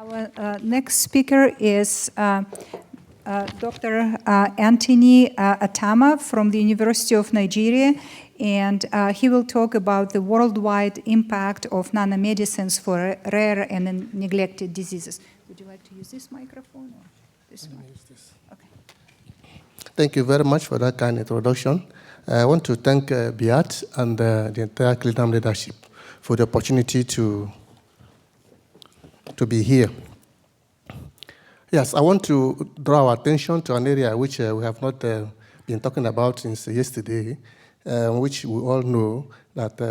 Our next speaker is Dr. Anthony Attama from the University of Nigeria, and he will talk about the worldwide impact of nanomedicines for rare and neglected diseases. Would you like to use this microphone or this one? Use this. Okay. Thank you very much for that kind introduction. I want to thank Biat and the entire CLINAM leadership for the opportunity to be here. Yes, I want to draw our attention to an area which we have not been talking about since yesterday, which we all know that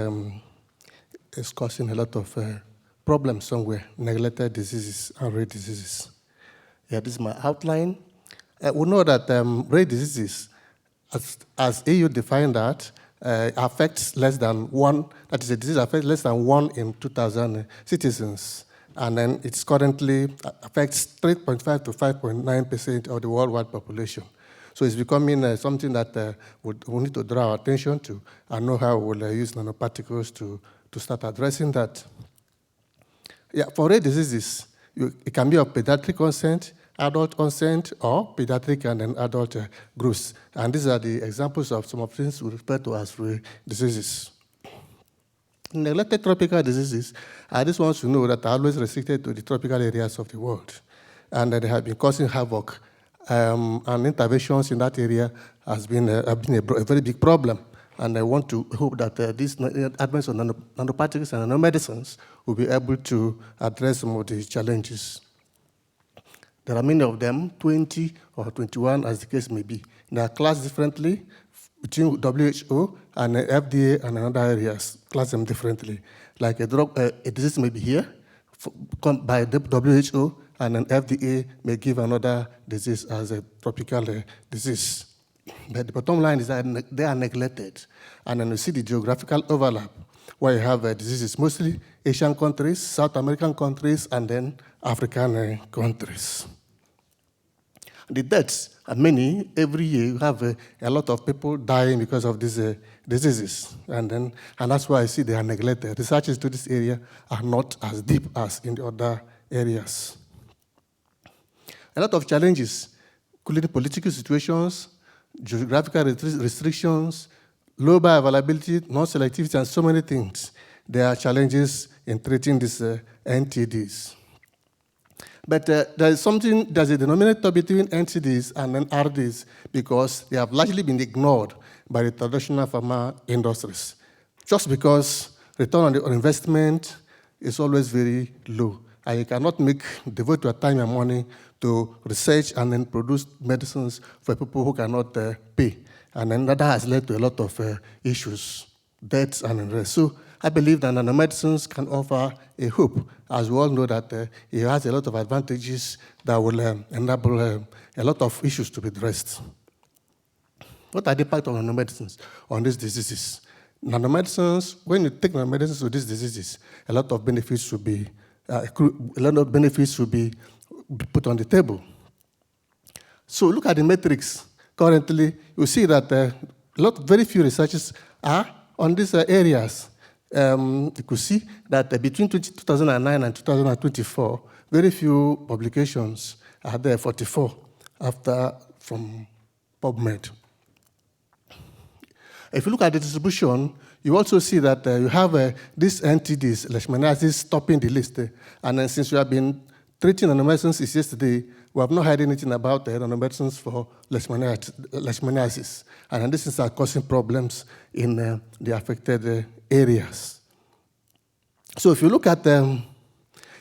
is causing a lot of problems somewhere, neglected diseases and rare diseases. Yeah, this is my outline. We know that rare diseases, as EU defined that, affects less than one, that is a disease affects less than 1 in 2,000 citizens. And then it currently affects 3.5 to 5.9% of the worldwide population. So it's becoming something that we need to draw our attention to and know how we'll use nanoparticles to start addressing that. Yeah, for rare diseases, it can be of pediatric consent, adult consent, or pediatric and then adult groups. And these are the examples of some of the things we refer to as rare diseases. Neglected tropical diseases are these ones you know that are always restricted to the tropical areas of the world. And they have been causing havoc. And interventions in that area have been a very big problem. And I want to hope that this advance of nanoparticles and nanomedicines will be able to address some of these challenges. There are many of them, 20 or 21 as the case may be. They are classed differently between WHO and FDA and other areas, class them differently. Like a disease may be here by the WHO, and an FDA may give another disease as a tropical disease. But the bottom line is that they are neglected. And then you see the geographical overlap, where you have diseases, mostly Asian countries, South American countries, and then African countries. The deaths are many. Every year you have a lot of people dying because of these diseases. And that's why I see they are neglected. Researches to this area are not as deep as in the other areas. A lot of challenges, including political situations, geographical restrictions, low bioavailability, non-selectivity, and so many things. There are challenges in treating these NTDs. But there's a denominator between NTDs and then RDs because they have largely been ignored by the traditional pharma industries. Just because return on investment is always very low. And you cannot devote your time and money to research and then produce medicines for people who cannot pay. And then that has led to a lot of issues, deaths and the rest. So I believe that nanomedicines can offer a hope, as we all know that it has a lot of advantages that will enable a lot of issues to be addressed. What are the impact of nanomedicines on these diseases? Nanomedicines, when you take nanomedicines to these diseases, a lot of benefits should be put on the table. So look at the metrics. Currently, you see that very few researchers are on these areas. You could see that between 2009 and 2024, very few publications are there, 44 from PubMed. If you look at the distribution, you also see that you have these NTDs, leishmaniasis, topping the list. And then since we have been treating nanomedicines since yesterday, we have not heard anything about nanomedicines for leishmaniasis. And this is causing problems in the affected areas. So if you look at the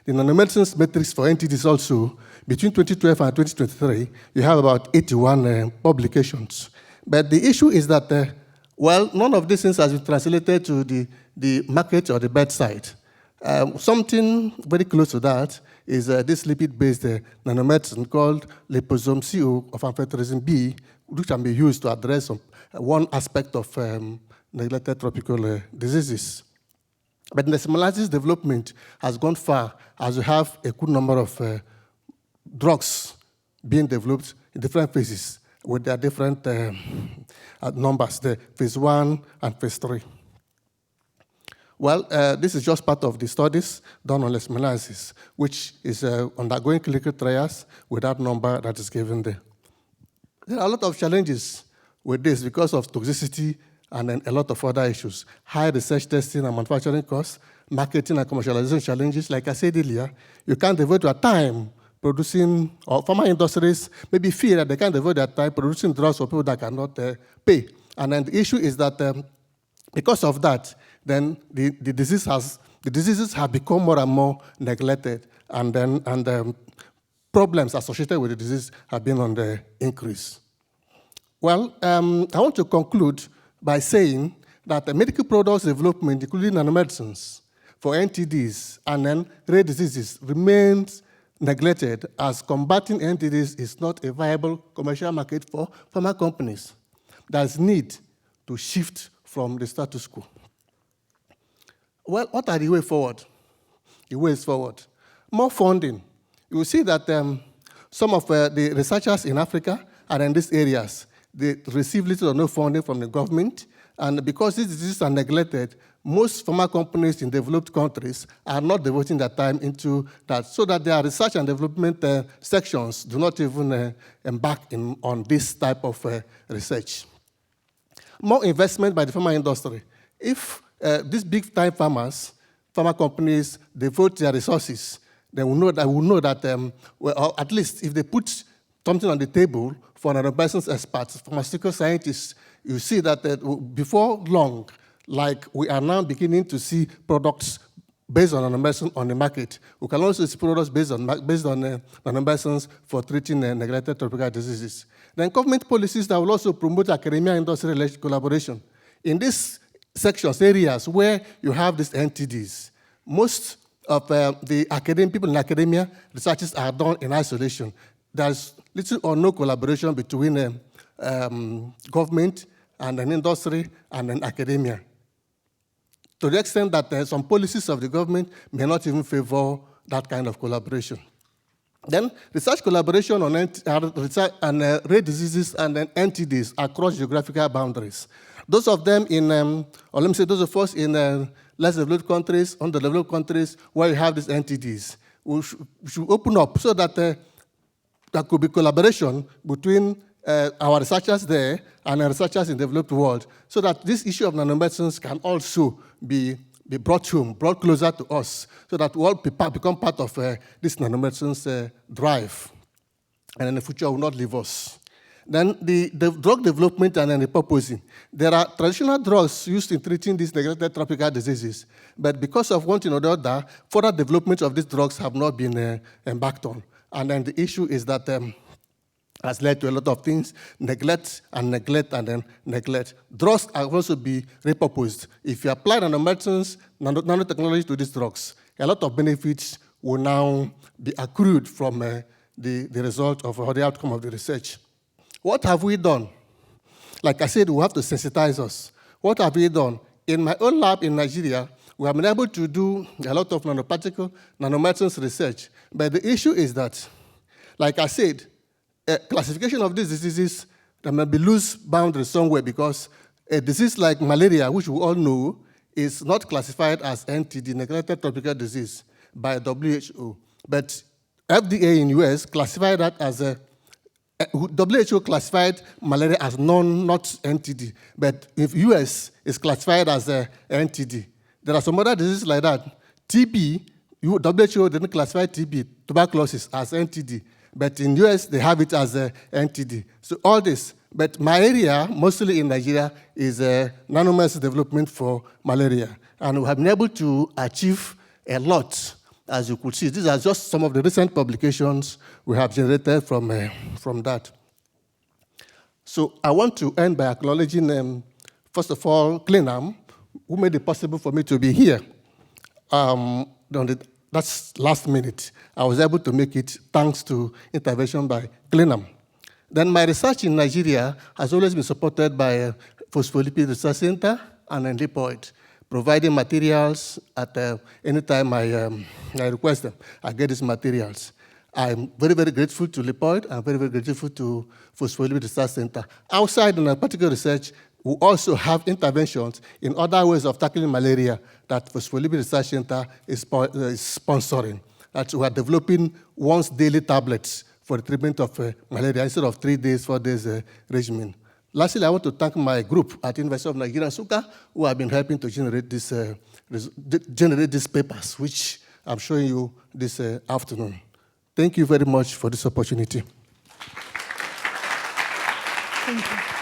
nanomedicines metrics for NTDs also, between 2012 and 2023, you have about 81 publications. But the issue is that, none of these things has been translated to the market or the bedside. Something very close to that is this lipid-based nanomedicine called liposome CO of amphotericin B, which can be used to address one aspect of neglected tropical diseases. But the leishmaniasis development has gone far, as we have a good number of drugs being developed in different phases with their different numbers, the phase 1 and phase 3. Well, this is just part of the studies done on leishmaniasis, which is undergoing clinical trials with that number that is given there. There are a lot of challenges with this because of toxicity and then a lot of other issues. High research testing and manufacturing costs, marketing and commercialization challenges. Like I said earlier, you can't devote your time producing, or pharma industries maybe feel that they can't devote their time producing drugs for people that cannot pay. And then the issue is that because of that, then the diseases have become more and more neglected, and problems associated with the disease have been on the increase. Well, I want to conclude by saying that the medical products development, including nanomedicines for NTDs and then rare diseases, remains neglected, as combating NTDs is not a viable commercial market for pharma companies. There's need to shift from the status quo. Well, what are the way forward? The ways forward. More funding. You will see that some of the researchers in Africa are in these areas. They receive little or no funding from the government, and because these diseases are neglected, most pharma companies in developed countries are not devoting their time into that, so that their research and development sections do not even embark on this type of research. More investment by the pharma industry. If these big-time pharma companies devote their resources, they will know that, well, at least if they put something on the table for nanomedicines experts, pharmaceutical scientists, you see that before long, like we are now beginning to see products based on nanomedicine on the market. We can also see products based on nanomedicines for treating neglected tropical diseases. Then government policies that will also promote academia-industry collaboration. In these sections, areas where you have these NTDs, most of the people in academia, researches are done in isolation. There's little or no collaboration between government and an industry and an academia, to the extent that some policies of the government may not even favor that kind of collaboration. Then research collaboration on research and rare diseases and then NTDs across geographical boundaries. Those of them in, or let me say those of us in less developed countries, underdeveloped countries, where you have these NTDs, we should open up so that there could be collaboration between our researchers there and the researchers in the developed world, so that this issue of nanomedicines can also be brought home, brought closer to us, so that we all become part of this nanomedicines drive, and in the future will not leave us. Then the drug development and then repurposing. There are traditional drugs used in treating these neglected tropical diseases, but because of one thing or the other, further development of these drugs have not been embarked on. And then the issue is that has led to a lot of things, neglect and then neglect. Drugs can also be repurposed. If you apply nanomedicines, nanotechnology to these drugs, a lot of benefits will now be accrued from the result of or the outcome of the research. What have we done? Like I said, we have to sensitize us. What have we done? In my own lab in Nigeria, we have been able to do a lot of nanomedicines research. But the issue is that, like I said, classification of these diseases, there may be loose boundaries somewhere, because a disease like malaria, which we all know, is not classified as NTD, neglected tropical disease, by WHO. But FDA in US classified that as WHO classified malaria as not NTD, but if US is classified as NTD. There are some other diseases like that. TB, WHO didn't classify TB, tuberculosis, as NTD. But in US, they have it as NTD. So all this, but my area, mostly in Nigeria, is nanomedicine development for malaria. And we have been able to achieve a lot, as you could see. These are just some of the recent publications we have generated from that. So I want to end by acknowledging, first of all, Clinam, who made it possible for me to be here. That's last minute. I was able to make it thanks to intervention by Clinam. Then my research in Nigeria has always been supported by Phospholipid Research Center and Lipoid, providing materials at any time I request them. I get these materials. I'm very, very grateful to Lipoid. I'm very, very grateful to Phospholipid Research Center. Outside in particular research, We also have interventions in other ways of tackling malaria that Phospholipid Research Center is sponsoring. That we are developing once daily tablets for the treatment of malaria instead of 3 days, 4 days regimen. Lastly, I want to thank my group at University of Nigeria, Nsukka, who have been helping to generate these papers, which I'm showing you this afternoon. Thank you very much for this opportunity. Thank you.